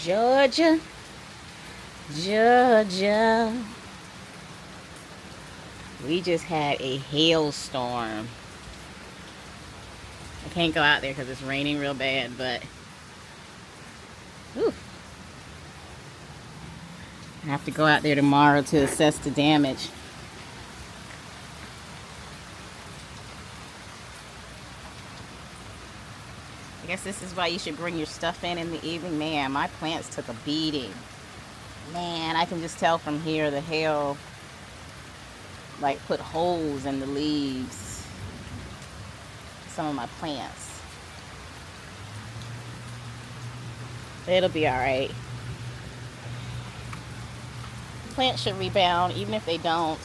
Georgia, Georgia. We just had a hailstorm. I can't go out there because it's raining real bad, but whew, I have to go out there tomorrow to assess the damage. I guess this is why you should bring your stuff in the evening. Man, my plants took a beating. Man, I can just tell from here the hail like put holes in the leaves. Some of my plants. It'll be alright. Plants should rebound, even if they don't.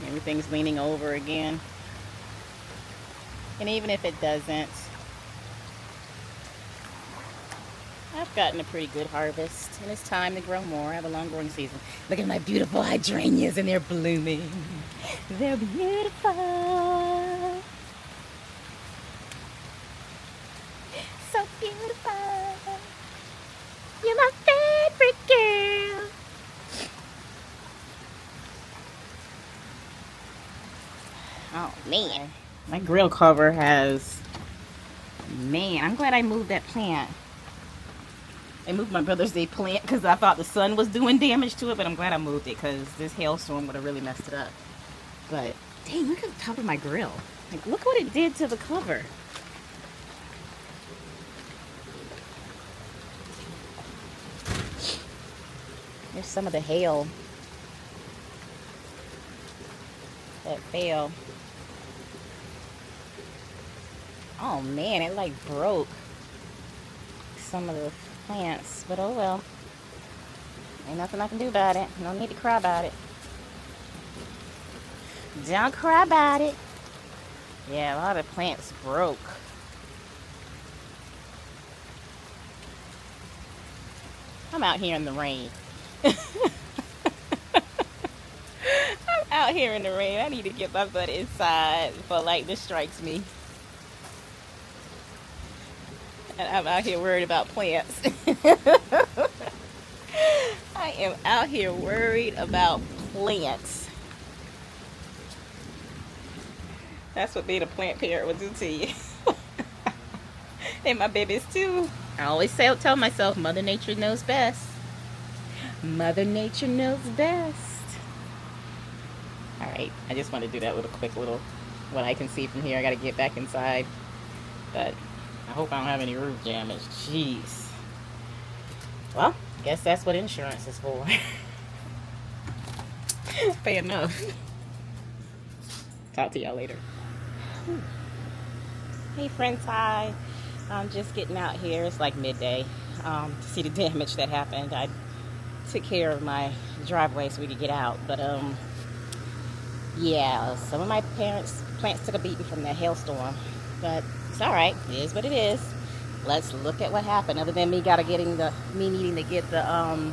Everything's leaning over again. And even if it doesn't, I've gotten a pretty good harvest, and it's time to grow more. I have a long growing season. Look at my beautiful hydrangeas, and they're blooming. They're beautiful. So beautiful. You're my favorite girl. Oh, man. My grill cover has... Man, I'm glad I moved that plant. I moved my Brother's Day plant because I thought the sun was doing damage to it, but I'm glad I moved it because this hailstorm would have really messed it up. But, dang, look at the top of my grill. Like, look what it did to the cover. There's some of the hail that fell. Oh man, it like broke some of the plants, but oh well. Ain't nothing I can do about it. No need to cry about it. Don't cry about it. Yeah, a lot of plants broke. I'm out here in the rain. I'm out here in the rain. I need to get my butt inside before lightning strikes me. And I'm out here worried about plants. I am out here worried about plants. That's what being a plant parent will do to you. And my babies too. I always tell myself, Mother Nature knows best. Mother Nature knows best. Alright, I just want to do that little quick little, what I can see from here. I got to get back inside. But I hope I don't have any roof damage. Jeez. Well, guess that's what insurance is for. Fair enough. Talk to y'all later. Hey friends, hi. I'm just getting out here. It's like midday to see the damage that happened. I took care of my driveway so we could get out. But yeah, some of my plants took a beating from that hailstorm. But it's all right. It is what it is. Let's look at what happened. Other than me needing to get the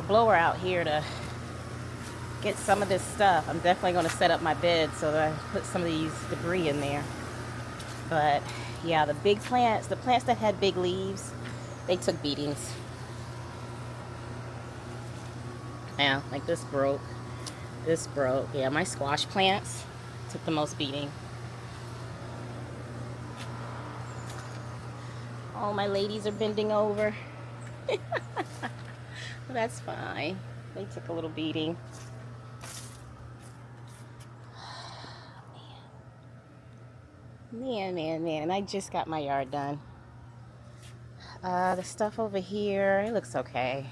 blower out here to get some of this stuff. I'm definitely going to set up my bed so that I put some of these debris in there. But yeah, the big plants, the plants that had big leaves, they took beatings. Yeah, like this broke. This broke. Yeah, my squash plants took the most beating. All my ladies are bending over. That's fine. They took a little beating. Man. And I just got my yard done. The stuff over here, it looks okay.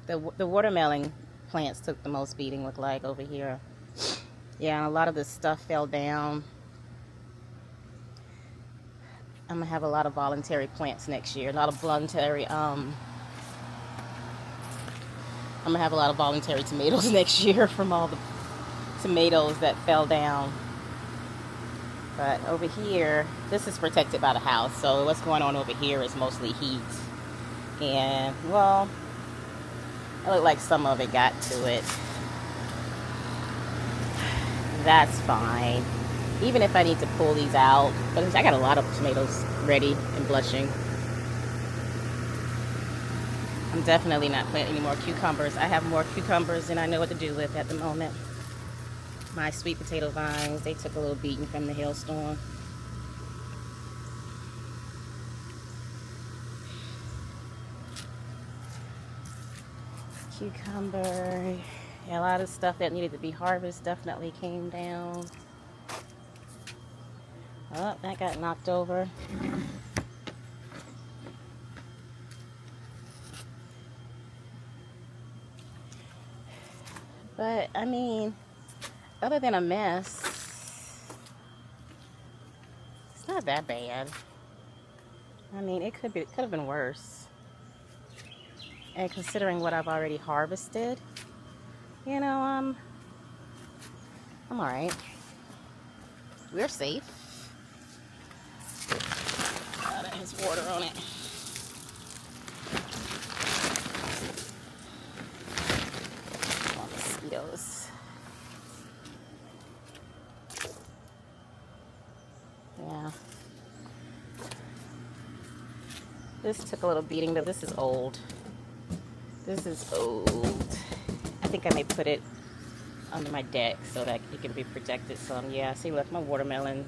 The watermelon plants took the most beating, look like, over here. Yeah, and a lot of the stuff fell down. I'm gonna have a lot of voluntary plants next year. A lot of voluntary I'm gonna have a lot of voluntary tomatoes next year from all the tomatoes that fell down. But over here, this is protected by the house, so what's going on over here is mostly heat. And well, it looked like some of it got to it. That's fine. Even if I need to pull these out, but I got a lot of tomatoes ready and blushing. I'm definitely not planting any more cucumbers. I have more cucumbers than I know what to do with at the moment. My sweet potato vines, they took a little beating from the hailstorm. Cucumber. Yeah, a lot of stuff that needed to be harvested definitely came down. Oh, that got knocked over. But, I mean, other than a mess, it's not that bad. I mean, it could have been worse. And considering what I've already harvested, you know, I'm all right. We're safe. Oh, that has water on it. Oh, mosquitoes. Yeah. This took a little beating, but this is old. This is old. I think I may put it under my deck so that it can be protected some. Yeah, see, look, my watermelon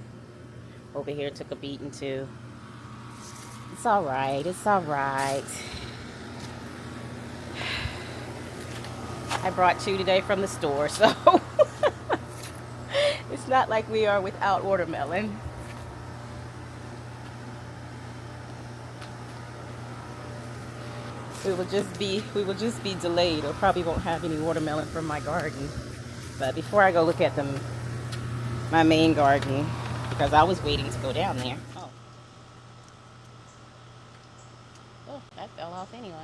over here took a beating too. It's all right. It's all right. I brought 2 today from the store, so it's not like we are without watermelon. We will just be delayed, or probably won't have any watermelon from my garden. But before I go look at my main garden, because I was waiting to go down there. Oh, that fell off anyway.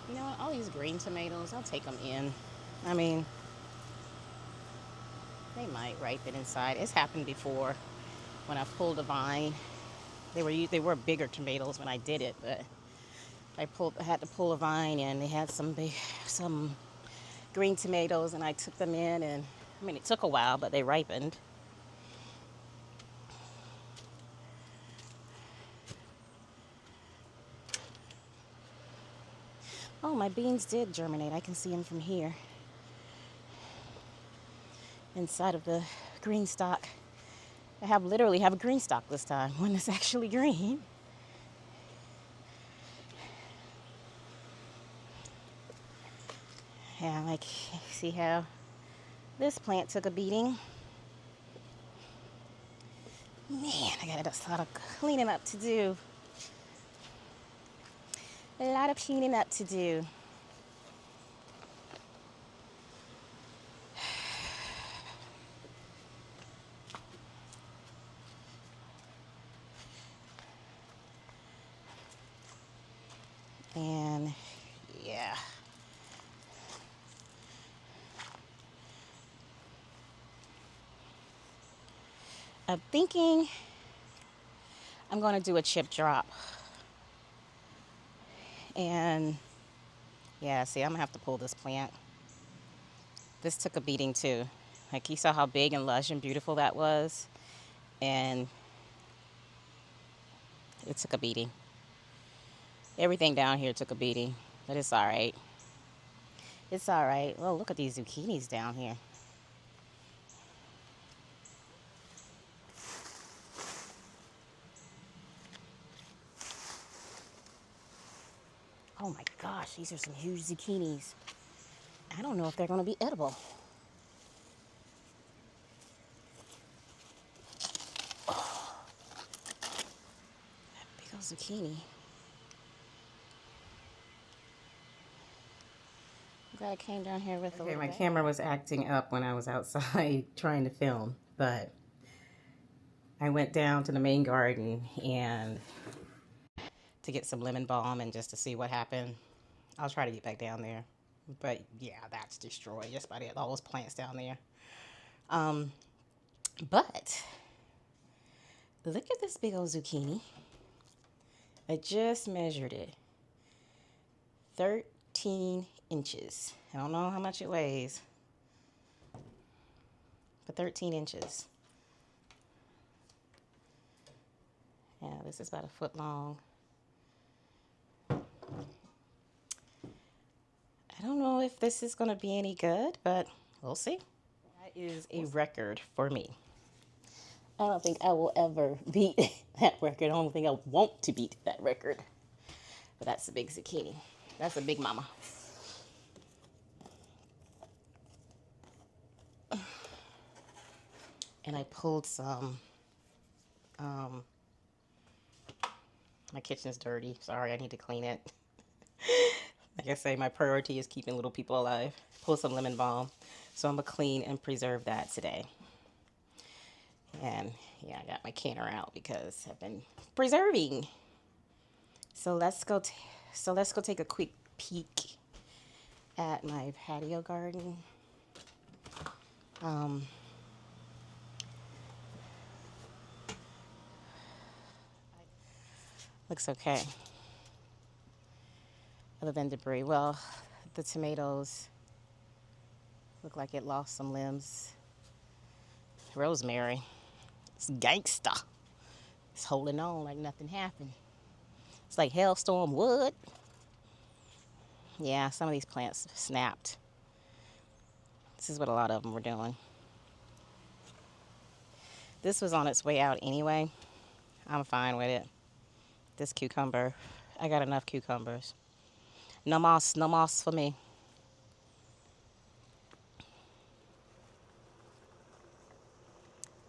You know what? All these green tomatoes, I'll take them in. I mean, they might ripen inside. It's happened before when I pulled a vine. They were bigger tomatoes when I did it, but I had to pull a vine, and they had some green tomatoes, and I took them in, and I mean, it took a while, but they ripened. Oh, my beans did germinate. I can see them from here. Inside of the green stalk. I literally have a green stalk this time, one that's actually green. Yeah, like, see how this plant took a beating? Man, I got a lot of cleaning up to do. A lot of cleaning up to do. And yeah. I'm thinking I'm going to do a chip drop. And yeah, see, I'm going to have to pull this plant. This took a beating too. Like, you saw how big and lush and beautiful that was. And it took a beating. Everything down here took a beating, but it's all right. It's all right. Oh, look at these zucchinis down here. Oh my gosh, these are some huge zucchinis. I don't know if they're going to be edible. Oh, that big old zucchini. I'm glad I came down here with my camera was acting up when I was outside trying to film, but I went down to the main garden and to get some lemon balm and just to see what happened. I'll try to get back down there. But yeah, that's destroyed just by all those plants down there. But look at this big old zucchini. I just measured it. 13 inches. I don't know how much it weighs, but 13 inches. Yeah, this is about a foot long. don't know if this is going to be any good, but we'll see. That is a record for me. I don't think I will ever beat that record. I don't think I want to beat that record. But that's a big zucchini. That's a big mama. And I pulled some, my kitchen's dirty. Sorry, I need to clean it. Like I say, my priority is keeping little people alive. Pull some lemon balm. So I'm going to clean and preserve that today. And yeah, I got my canner out because I've been preserving. So let's go take a quick peek at my patio garden. Looks okay. Other than debris. Well, the tomatoes look like it lost some limbs. Rosemary, it's gangsta. It's holding on like nothing happened. It's like hailstorm wood. Yeah, some of these plants snapped. This is what a lot of them were doing. This was on its way out anyway. I'm fine with it. This cucumber, I got enough cucumbers. No moss for me.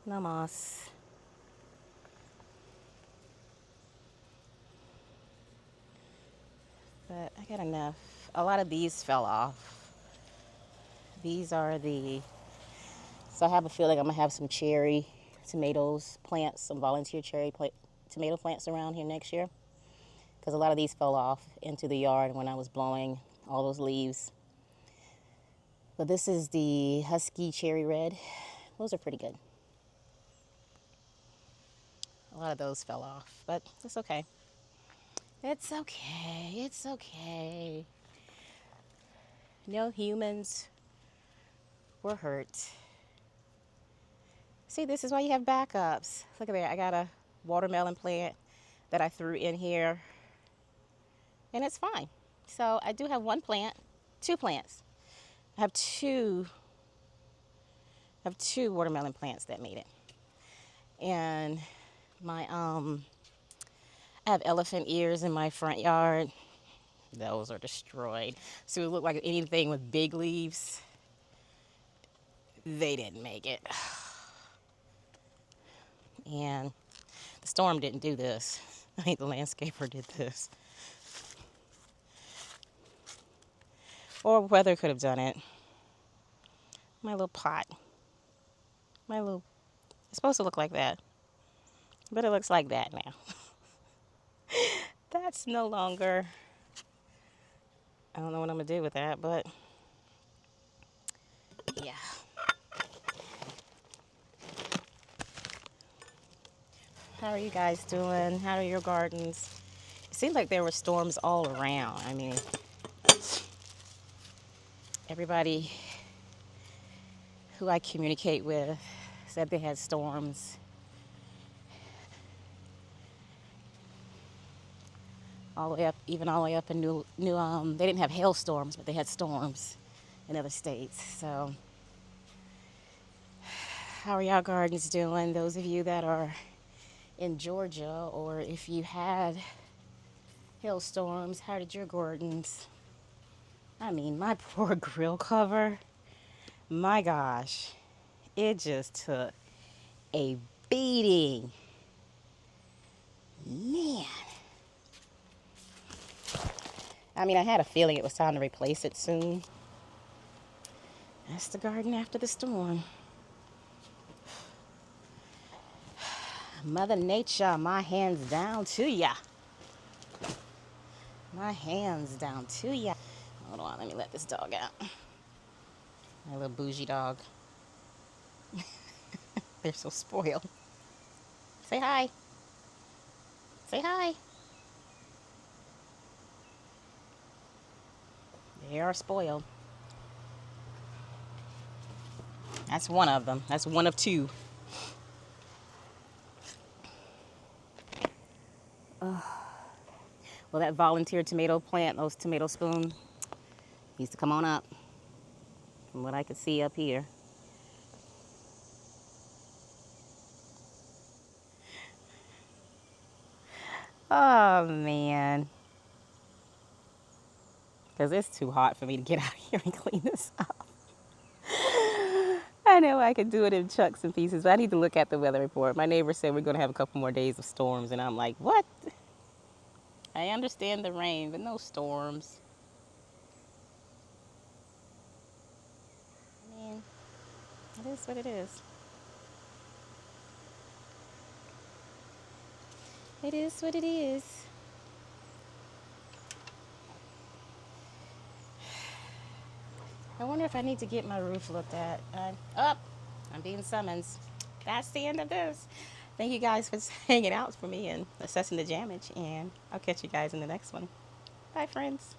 No moss. But I got enough. A lot of these fell off. These are so I have a feeling I'm gonna have some cherry tomatoes plants, some volunteer tomato plants around here next year. Because a lot of these fell off into the yard when I was blowing all those leaves. But this is the Husky Cherry Red. Those are pretty good. A lot of those fell off, but it's okay. It's okay. It's okay. No humans were hurt. See, this is why you have backups. Look at there. I got a watermelon plant that I threw in here, and it's fine. So I do have two plants. I have two watermelon plants that made it. And I have elephant ears in my front yard. Those are destroyed. So it looked like anything with big leaves. They didn't make it. And the storm didn't do this. I think the landscaper did this. Or weather could have done it. My little pot. It's supposed to look like that. But it looks like that now. That's no longer, I don't know what I'm going to do with that, but yeah. How are you guys doing? How are your gardens? It seemed like there were storms all around. I mean, everybody who I communicate with said they had storms. All the way up in new they didn't have hailstorms, but they had storms in other states. So how are y'all gardens doing? Those of you that are in Georgia, or if you had hailstorms, how did your gardens? I mean, my poor grill cover, my gosh, it just took a beating. Man. I mean, I had a feeling it was time to replace it soon. That's the garden after the storm. Mother Nature, my hands down to ya. My hands down to ya. Hold on, let me let this dog out. My little bougie dog. They're so spoiled. Say hi. Say hi. They are spoiled. That's one of them. That's one of two. Well, that volunteer tomato plant, those tomato spoon Needs to come on up from what I can see up here. Oh, man. Because it's too hot for me to get out here and clean this up. I know I could do it in chunks and pieces, but I need to look at the weather report. My neighbor said we're going to have a couple more days of storms, and I'm like, what? I understand the rain, but no storms. I mean, it is what it is. It is what it is. I wonder if I need to get my roof looked at. I'm being summoned. That's the end of this. Thank you guys for hanging out for me and assessing the damage, and I'll catch you guys in the next one. Bye, friends.